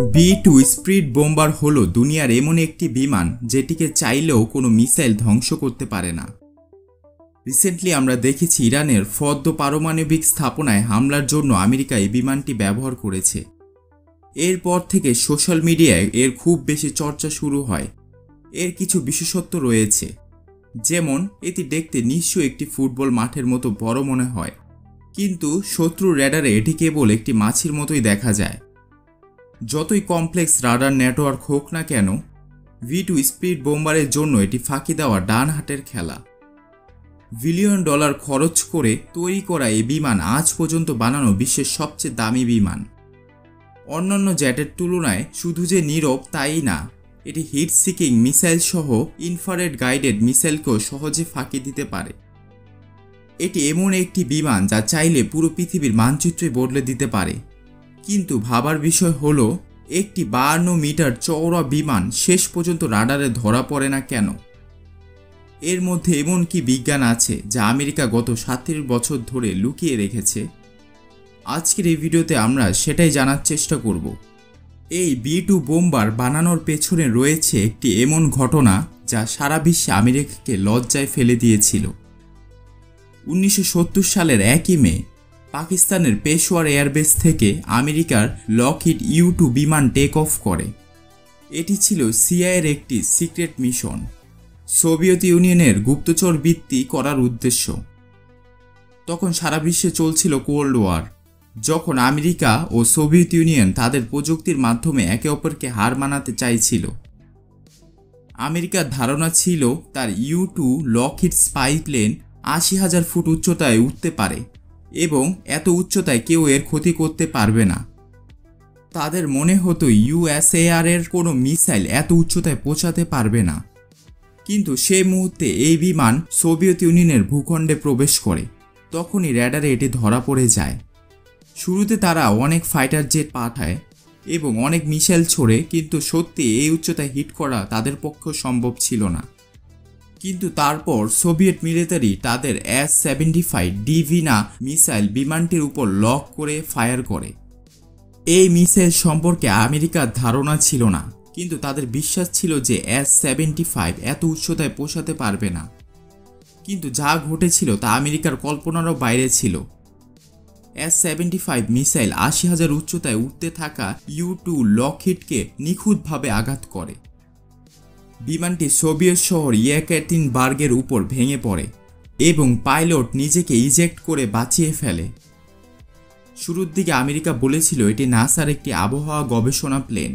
বি-2 speed bomber হলো দুনিয়ার এমন একটি বিমান যেটিকে চাইলেও কোনো মিসাইল ধ্বংস করতে পারে না। রিসেন্টলি আমরা দেখেছি ইরানের ফর্দ পারমাণবিক স্থাপনায় হামলার জন্য আমেরিকা এই বিমানটি ব্যবহার করেছে। এরপর থেকে সোশ্যাল মিডিয়ায় এর খুব বেশি চর্চা শুরু হয়। এর কিছু বিশেষত্ব রয়েছে, যেমন এটি দেখতে নিশ্চয়ই একটি ফুটবল মাঠের মতো বড় মনে হয়, কিন্তু শত্রুর র্যাডারে এটি কেবল একটি মাছির মতোই দেখা যায়। যতই কমপ্লেক্স রাডার নেটওয়ার্ক হোক না কেন, বি-2 স্পিড বোম্বারের জন্য এটি ফাঁকি দেওয়া ডান হাতের খেলা। বিলিয়ন ডলার খরচ করে তৈরি করা এই বিমান আজ পর্যন্ত বানানো বিশ্বের সবচেয়ে দামি বিমান। অন্যান্য জেটের তুলনায় শুধু যে নীরব তাই না, এটি হিট সিকিং মিসাইল সহ ইনফ্রারেড গাইডেড মিসাইলকেও সহজে ফাঁকি দিতে পারে। এটি এমন একটি বিমান যা চাইলে পুরো পৃথিবীর মানচিত্রই বদলে দিতে পারে। কিন্তু ভাবার বিষয় হলো, একটি 52 মিটার চওড়া বিমান শেষ পর্যন্ত রাডারে ধরা পড়ে না কেন? এর মধ্যে এমন কি বিজ্ঞান আছে যা আমেরিকা গত 37 বছর ধরে লুকিয়ে রেখেছে? আজকের এই ভিডিওতে আমরা সেটাই জানার চেষ্টা করব। এই বি-2 বোম্বার বানানোর পেছনে রয়েছে একটি এমন ঘটনা যা সারা বিশ্বে আমেরিকাকে লজ্জায় ফেলে দিয়েছিল। 1970 সালের 1 মে পাকিস্তানের পেশোয়ার এয়ারবেস থেকে আমেরিকার লকহিড ইউ-2 বিমান টেক অফ করে। এটি ছিল সিআইএর একটি সিক্রেট মিশন, সোভিয়েত ইউনিয়নের গুপ্তচর বৃত্তি করার উদ্দেশ্য। তখন সারা বিশ্বে চলছিল কোল্ড ওয়ার, যখন আমেরিকা ও সোভিয়েত ইউনিয়ন তাদের প্রযুক্তির মাধ্যমে একে অপরকে হার মানাতে চাইছিল। আমেরিকার ধারণা ছিল তার ইউ-2 লকহিড স্পাই প্লেন 80,000 ফুট উচ্চতায় উঠতে পারে এবং এত উচ্চতায় কেউ এর ক্ষতি করতে পারবে না। তাদের মনে হতো ইউএসএআর এর কোনো মিসাইল এত উচ্চতায় পৌঁছাতে পারবে না। কিন্তু সেই মুহূর্তে এই বিমান সোভিয়েত ইউনিয়নের ভূখণ্ডে প্রবেশ করে। তখনই র্যাডারে এটি ধরা পড়ে যায়। শুরুতে তারা অনেক ফাইটার জেট পাঠায় এবং অনেক মিসাইল ছোড়ে, কিন্তু সত্যি এই উচ্চতায় হিট করা তাদের পক্ষে সম্ভব ছিল না। কিন্তু তারপর সোভিয়েত মিলিটারি তাদের S-75 ডিভিনা মিসাইল বিমানটির উপর লক করে ফায়ার করে। এই মিসাইল সম্পর্কে আমেরিকার ধারণা ছিল না, কিন্তু তাদের বিশ্বাস ছিল যে S-75 এত উচ্চতায় পৌঁছাতে পারবে না। কিন্তু যা ঘটেছিল তা আমেরিকার কল্পনারও বাইরে ছিল। S-75 মিসাইল 80,000 উচ্চতায় উঠতে থাকা ইউ-2 লকহিডকে নিখুঁতভাবে আঘাত করে। বিমানটি সোভিয়েত শহর ইয়েকাতেরিনবার্গের উপর ভেঙে পড়ে এবং পাইলট নিজেকে ইজেক্ট করে বাঁচিয়ে ফেলে। শুরুর দিকে আমেরিকা বলেছিল এটি নাসার একটি আবহাওয়া গবেষণা প্লেন,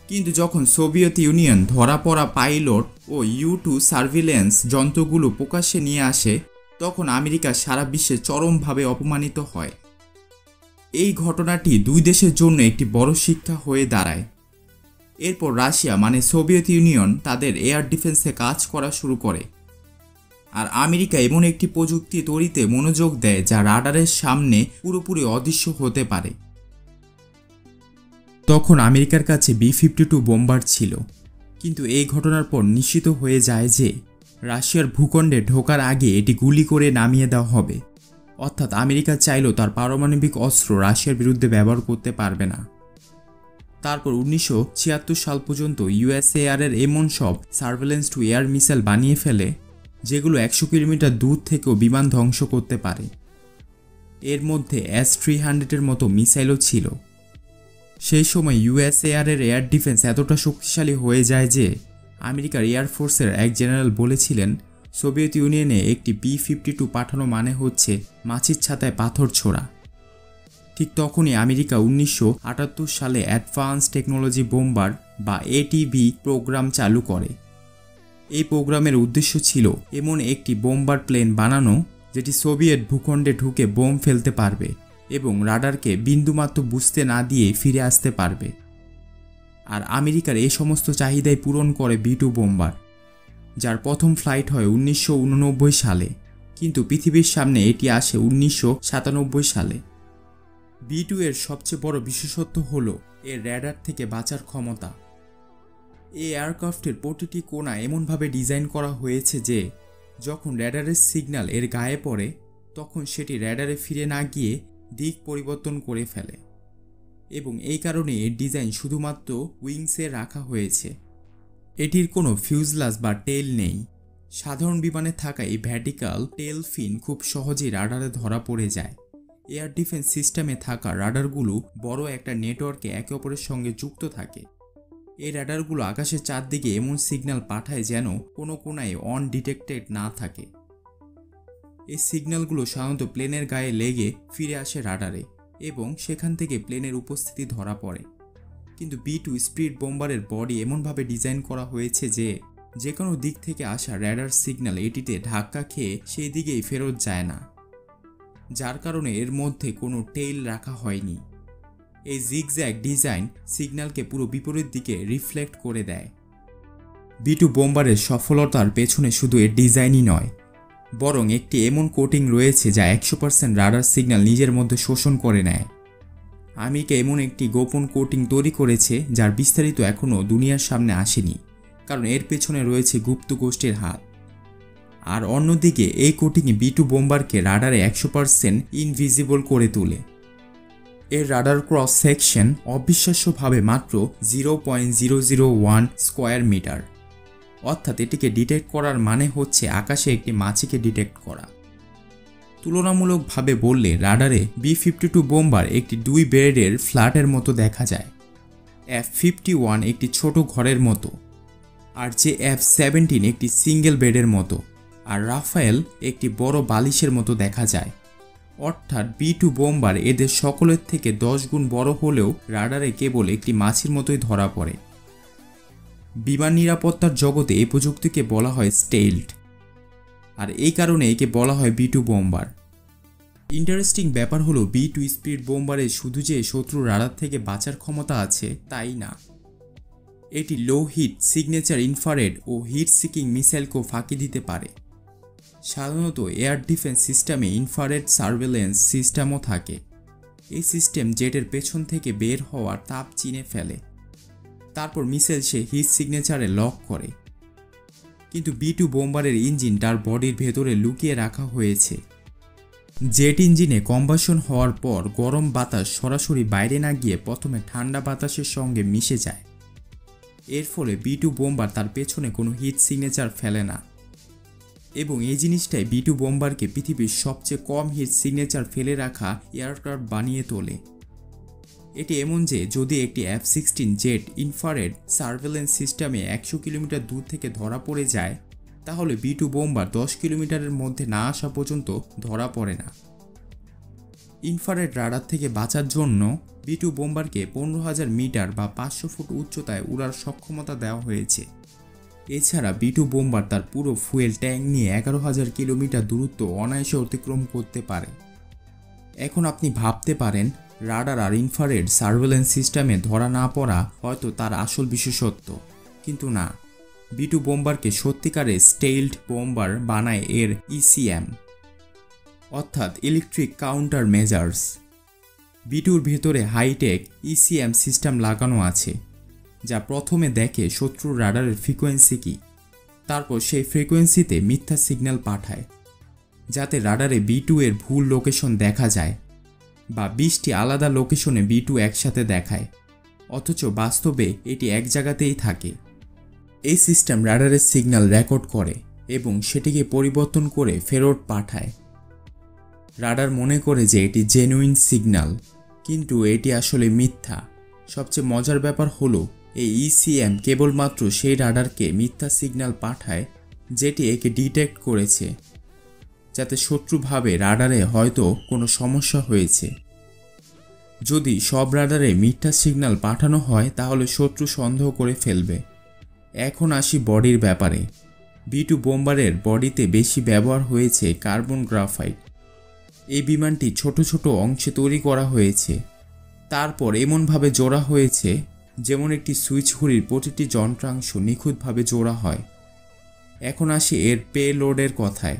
কিন্তু যখন সোভিয়েত ইউনিয়ন ধরা পড়া পাইলট ও ইউ-2 সার্ভিলেন্স যন্ত্রগুলো প্রকাশ্যে নিয়ে আসে, তখন আমেরিকা সারা বিশ্বে চরমভাবে অপমানিত হয়। এই ঘটনাটি দুই দেশের জন্য একটি বড় শিক্ষা হয়ে দাঁড়ায়। এরপর রাশিয়া মানে সোভিয়েত ইউনিয়ন তাদের এয়ার ডিফেন্সে কাজ করা শুরু করে, আর আমেরিকা এমন একটি প্রযুক্তি তৈরিতে মনোযোগ দেয় যা রাডারের সামনে পুরোপুরি অদৃশ্য হতে পারে। তখন আমেরিকার কাছে বি-52 বোম্বার ছিল, কিন্তু এই ঘটনার পর নিশ্চিত হয়ে যায় যে রাশিয়ার ভূখণ্ডে ঢোকার আগে এটি গুলি করে নামিয়ে দেওয়া হবে। অর্থাৎ আমেরিকা চাইলেও তার পারমাণবিক অস্ত্র রাশিয়ার বিরুদ্ধে ব্যবহার করতে পারবে না। তারপর 1976 সাল পর্যন্ত ইউএসএআর এর এমন সব সার্ভেলেন্স টু এয়ার মিসাইল বানিয়ে ফেলে যেগুলো 100 কিলোমিটার দূর থেকেও বিমান ধ্বংস করতে পারে। এর মধ্যে S-300 এর মতো মিসাইলও ছিল। সেই সময় ইউএসএআর এর এয়ার ডিফেন্স এতটা শক্তিশালী হয়ে যায় যে আমেরিকার এয়ারফোর্সের এক জেনারেল বলেছিলেন, সোভিয়েত ইউনিয়নে একটি বি-52 পাঠানো মানে হচ্ছে মাছির ছাতায় পাথর ছোড়া। ঠিক তখনই আমেরিকা 1978 সালে অ্যাডভান্স টেকনোলজি বোম্বার বা এটিবি প্রোগ্রাম চালু করে। এই প্রোগ্রামের উদ্দেশ্য ছিল এমন একটি বোম্বার প্লেন বানানো যেটি সোভিয়েত ভূখণ্ডে ঢুকে বোম ফেলতে পারবে এবং রাডারকে বিন্দুমাত্র বুঝতে না দিয়ে ফিরে আসতে পারবে। আর আমেরিকার এই সমস্ত চাহিদাই পূরণ করে বি-2 বোম্বার, যার প্রথম ফ্লাইট হয় 1989 সালে, কিন্তু পৃথিবীর সামনে এটি আসে 1997 সালে। বি-2 এর সবচেয়ে বড় বিশেষত্ব হল এর র্যাডার থেকে বাঁচার ক্ষমতা। এই এয়ারক্রাফটের প্রতিটি কোণা এমনভাবে ডিজাইন করা হয়েছে যে যখন র্যাডারের সিগন্যাল এর গায়ে পড়ে তখন সেটি র্যাডারে ফিরে না গিয়ে দিক পরিবর্তন করে ফেলে। এবং এই কারণে এর ডিজাইন শুধুমাত্র উইংসে রাখা হয়েছে। এটির কোনো ফিউজলাস বা টেল নেই। সাধারণ বিমানে থাকা এই ভ্যার্টিক্যাল টেল ফিন খুব সহজেই রাডারে ধরা পড়ে যায়। এয়ার ডিফেন্স সিস্টেমে থাকা রাডারগুলো বড় একটা নেটওয়ার্কে একে অপরের সঙ্গে যুক্ত থাকে। এই রাডারগুলো আকাশের চারদিকে এমন সিগন্যাল পাঠায় যেন কোনো কোনায় ডিটেক্টেড না থাকে। এই সিগন্যালগুলো সাধারণত প্লেনের গায়ে লেগে ফিরে আসে রাডারে এবং সেখান থেকে প্লেনের উপস্থিতি ধরা পড়ে। কিন্তু B-2 স্পিড বোম্বারের বডি এমনভাবে ডিজাইন করা হয়েছে যে কোনো দিক থেকে আসা রাডার সিগন্যাল এটিতে ধাক্কা খেয়ে সেই দিকেই ফেরত যায় না, যার কারণে এর মধ্যে কোনো টেইল রাখা হয়নি। এই জিগজ্যাগ ডিজাইন সিগন্যালকে পুরো বিপরীত দিকে রিফ্লেক্ট করে দেয়। B-2 বোম্বারের সফলতার পেছনে শুধু এর ডিজাইনই নয়, বরং একটি এমন কোটিং রয়েছে যা 100% রাডার সিগন্যাল নিজের মধ্যে শোষণ করে নেয়। আমেরিকা এমন একটি গোপন কোটিং তৈরি করেছে যার বিস্তারিত এখনও দুনিয়ার সামনে আসেনি, কারণ এর পেছনে রয়েছে গুপ্ত গোষ্ঠীর হাত। আর অন্যদিকে এই কোটিংয়ে B-2 বোম্বারকে রাডারে 100% ইনভিজিবল করে তোলে। এর রাডার ক্রস সেকশন অবিশ্বাস্যভাবে মাত্র 0.001 স্কয়ার মিটার, অর্থাৎ এটিকে ডিটেক্ট করার মানে হচ্ছে আকাশে একটি মাছিকে ডিটেক্ট করা। তুলনামূলকভাবে বললে রাডারে B-52 বোম্বার একটি 2 বেডের ফ্ল্যাটের মতো দেখা যায়, F-51 একটি ছোট ঘরের মতো, আর যে F-17 একটি সিঙ্গেল বেডের মতো, আর রাফায়েল একটি বড় বালিশের মতো দেখা যায়। অর্থাৎ B-2 বোম্বার এদের সকলের থেকে 10 গুণ বড় হলেও রাডারে কেবল একটি মাছির মতোই ধরা পড়ে। বিমান নিরাপত্তার জগতে এই প্রযুক্তিকে বলা হয় স্টেলথ, আর এই কারণে একে বলা হয় B-2 বোম্বার। ইন্টারেস্টিং ব্যাপার হলো B-2 স্পিড বোম্বারে শুধু যে শত্রু রাডার থেকে বাঁচার ক্ষমতা আছে তাই না, এটি লো হিট সিগনেচার ইনফ্রারেড ও হিট সিকিং মিসাইলকেও ফাঁকি দিতে পারে। সাধারণত এয়ার ডিফেন্স সিস্টেমে ইনফ্রারেড সার্ভেলেন্স সিস্টেমও থাকে। এই সিস্টেম জেটের পেছন থেকে বের হওয়ার তাপ চিনে ফেলে, তারপর মিসাইল সে হিট সিগনেচারে লক করে। কিন্তু B-2 বোম্বারের ইঞ্জিন তার বডির ভেতরে লুকিয়ে রাখা হয়েছে। জেট ইঞ্জিনে কম্বাসন হওয়ার পর গরম বাতাস সরাসরি বাইরে না গিয়ে প্রথমে ঠান্ডা বাতাসের সঙ্গে মিশে যায়। এর ফলে B-2 বোম্বার তার পেছনে কোনো হিট সিগনেচার ফেলে না, এবং এই জিনিসটাই B-2 বোম্বারকে পৃথিবীর সবচেয়ে কম হিট সিগনেচার ফেলে রাখা এয়ারক্রাফট বানিয়ে তোলে। এটি এমন যে যদি একটি F-16 জেট ইনফ্রারেড সার্ভেলেন্স সিস্টেমে 100 কিলোমিটার দূর থেকে ধরা পড়ে যায়, তাহলে B-2 বোম্বার 10 কিলোমিটারের মধ্যে না আসা পর্যন্ত ধরা পড়ে না। ইনফ্রারেড রাডার থেকে বাঁচার জন্য B-2 বোম্বারকে 15,000 মিটার বা 500 ফুট উচ্চতায় উড়ার সক্ষমতা দেওয়া হয়েছে। এছাড়া B-2 বোম্বার তার পুরো ফুয়েল ট্যাঙ্ক নিয়ে 11,000 কিলোমিটার দূরত্ব অনায়াসে অতিক্রম করতে পারে। এখন আপনি ভাবতে পারেন রাডার আর ইনফ্রারেড সার্ভেলেন্স সিস্টেমে ধরা না পড়া হয়তো তার আসল বিশেষত্ব, কিন্তু না, B-2 বোম্বারকে সত্যিকারের স্টেলথ বোম্বার বানায় এর ECM, অর্থাৎ ইলেকট্রিক কাউন্টার মেজার্স। B-2-র ভেতরে হাইটেক ECM সিস্টেম লাগানো আছে, যা প্রথমে দেখে শত্রুর রাডারের ফ্রিকোয়েন্সি কী, তারপর সেই ফ্রিকোয়েন্সিতে মিথ্যা সিগন্যাল পাঠায়, যাতে রাডারে B-2 এর ভুল লোকেশন দেখা যায় বা 20টি আলাদা লোকেশনে B-2 একসাথে দেখায়, অথচ বাস্তবে এটি এক জায়গাতেই থাকে। এই সিস্টেম রাডারের সিগন্যাল রেকর্ড করে এবং সেটিকে পরিবর্তন করে ফেরত পাঠায়। রাডার মনে করে যে এটি জেনুইন সিগন্যাল, কিন্তু এটি আসলে মিথ্যা। সবচেয়ে মজার ব্যাপার হলো এই ECM কেবলমাত্র সেই রাডারকে মিথ্যা সিগন্যাল পাঠায় যেটি একে ডিটেক্ট করেছে, যাতে শত্রু ভাবে রাডারে হয়তো কোনো সমস্যা হয়েছে। যদি সব রাডারে মিথ্যা সিগন্যাল পাঠানো হয় তাহলে শত্রু সন্দেহ করে ফেলবে। এখন আসি বডির ব্যাপারে। B-2 বোম্বারের বডিতে বেশি ব্যবহার হয়েছে কার্বন গ্রাফাইট। এই বিমানটি ছোট ছোট অংশে তৈরি করা হয়েছে, তারপর এমনভাবে জোড়া হয়েছে যেমন একটি সুইচ ঘড়ির প্রতিটি যন্ত্রাংশ নিখুঁতভাবে জোড়া হয়। এখন আসি এর পেলোডের কথায়।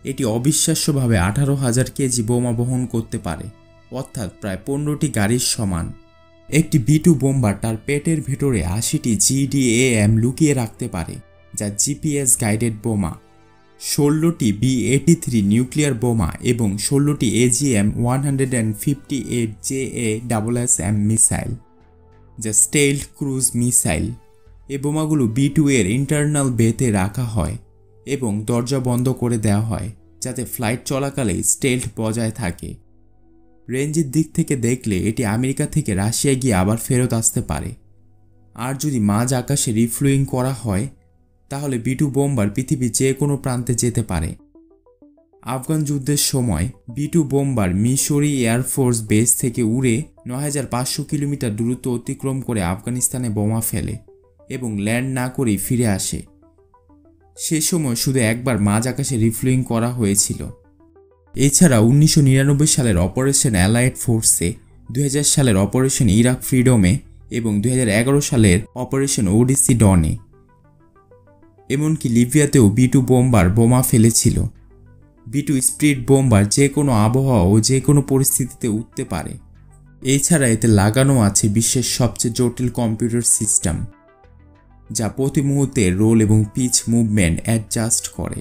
এটি অবিশ্বাস্যভাবে 18,000 কেজি বোমা বহন করতে পারে, অর্থাৎ প্রায় 15টি গাড়ির সমান। একটি B-2 বোম্বার তার পেটের ভেতরে 80টি GDAM লুকিয়ে রাখতে পারে, যা GPS গাইডেড বোমা। 16টি B-83 নিউক্লিয়ার বোমা এবং 16টি AGM-158JASSM মিসাইল, যা স্টেলথ ক্রুজ মিসাইল। এ বোমাগুলো B-2 এর ইন্টারনাল বেতে রাখা হয় এবং দরজা বন্ধ করে দেওয়া হয় যাতে ফ্লাইট চলাকালে স্টেলথ বজায় থাকে। রেঞ্জের দিক থেকে দেখলে এটি আমেরিকা থেকে রাশিয়া গিয়ে আবার ফেরত আসতে পারে। আর যদি মাঝ আকাশে রিফ্লুইং করা হয় তাহলে B-2 বোম্বার পৃথিবীর যে কোনো প্রান্তে যেতে পারে। আফগান যুদ্ধের সময় B-2 bomber Missouri air force base থেকে উড়ে ৯৫০০ কিলোমিটার দূরত্ব অতিক্রম করে আফগানিস্তানে বোমা ফেলে এবং ল্যান্ড না করেই ফিরে আসে। সে সময় শুধু একবার মাঝ আকাশে রিফ্লুইং করা হয়েছিল। এছাড়া 1999 সালের অপারেশন অ্যালাইড ফোর্সে, 2000 সালের অপারেশন ইরাক ফ্রিডমে এবং 2011 সালের অপারেশন ওডিসি ডনে, এমনকি লিবিয়াতেও B-2 বোম্বার বোমা ফেলেছিল। B-2 স্পিড বোম্বার যে কোনো আবহাওয়া ও যে কোনো পরিস্থিতিতে উঠতে পারে। এছাড়া এতে লাগানো আছে বিশ্বের সবচেয়ে জটিল কম্পিউটার সিস্টেম, যা প্রতি মুহূর্তে রোল এবং পিচ মুভমেন্ট অ্যাডজাস্ট করে।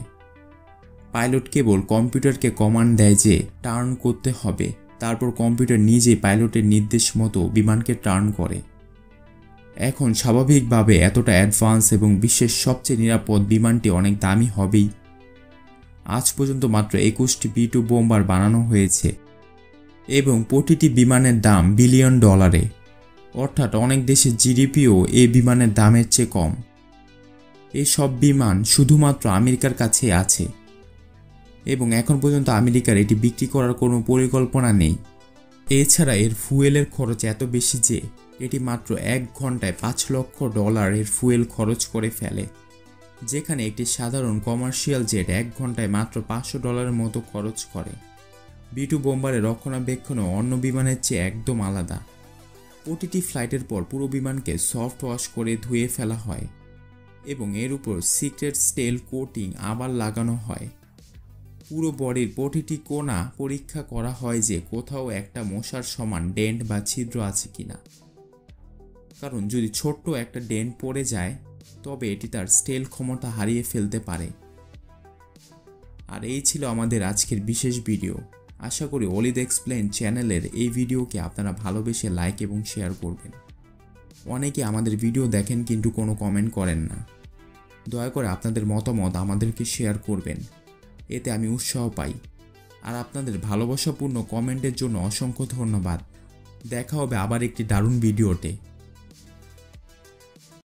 পাইলট কেবল কম্পিউটারকে কমান্ড দেয় যে টার্ন করতে হবে, তারপর কম্পিউটার নিজেই পাইলটের নির্দেশ মতো বিমানকে টার্ন করে। এখন স্বাভাবিকভাবে এতটা অ্যাডভান্স এবং বিশ্বের সবচেয়ে নিরাপদ বিমানটি অনেক দামি হবেই। আজ পর্যন্ত মাত্র 21টি B-2 বোম্বার বানানো হয়েছে এবং প্রতিটি বিমানের দাম বিলিয়ন ডলারে, অর্থাৎ অনেক দেশের জিডিপিও এই বিমানের দামের চেয়ে কম। এই সব বিমান শুধুমাত্র আমেরিকার কাছে আছে এবং এখন পর্যন্ত আমেরিকার এটি বিক্রি করার কোনো পরিকল্পনা নেই। এছাড়া এর ফুয়েলের খরচ এত বেশি যে এটি মাত্র 1 ঘন্টায় $5 লক্ষ এর ফুয়েল খরচ করে ফেলে, যেখানে একটি সাধারণ কমার্শিয়াল জেট 1 ঘন্টায় মাত্র $500 মতো খরচ করে। B-2 বোম্বারের রক্ষণাবেক্ষণও অন্য বিমানের চেয়ে একদম আলাদা। প্রতিটি ফ্লাইটের পর পুরো বিমানকে সফট ওয়াশ করে ধুয়ে ফেলা হয় এবং এর উপর সিক্রেট স্টেল কোটিং আবার লাগানো হয়। পুরো বডির প্রতিটি কোণা পরীক্ষা করা হয় যে কোথাও একটা মশার সমান ডেন্ট বা ছিদ্র আছে কিনা, কারণ যদি ছোট্ট একটা ডেন্ট পড়ে যায় তবে এটি তার স্টেল ক্ষমতা হারিয়ে ফেলতে পারে। আর এই ছিল আমাদের আজকের বিশেষ ভিডিও। আশা করি অলিদ এক্সপ্লেন চ্যানেলের এই ভিডিওকে আপনারা ভালোবেসে লাইক এবং শেয়ার করবেন। অনেকে আমাদের ভিডিও দেখেন কিন্তু কোনো কমেন্ট করেন না। দয়া করে আপনাদের মতামত আমাদেরকে শেয়ার করবেন, এতে আমি উৎসাহ পাই। আর আপনাদের ভালোবাসাপূর্ণ কমেন্টের জন্য অসংখ্য ধন্যবাদ। দেখা হবে আবার একটি দারুণ ভিডিওতে।